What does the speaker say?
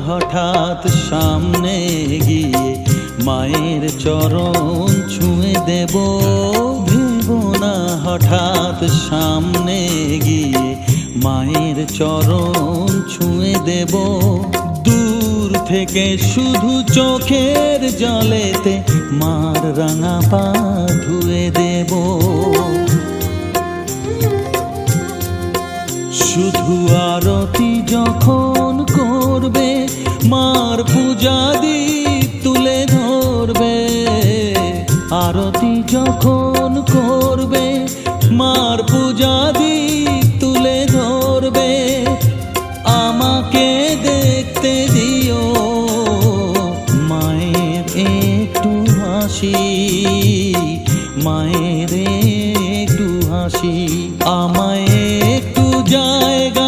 হঠাৎ সামনে গিয়ে মায়ের চরণ ছুঁয়ে দেব। ভেবো না হঠাৎ সামনে গিয়ে মায়ের চরণ ছুঁয়ে দেব। দূর থেকে শুধু চোখের জলেতে মার রাঙা পা ধুয়ে দেব। শুধু আরতি যখন করবে মার পূজা দীপ তুলে ধরবে। আরতি যখন করবে মার পূজা দীপ তুলে ধরবে। আমাকে দেখতে দিও মায়ের একটু হাসি, মায়ের একটু হাসি। আমায় একটু জায়গা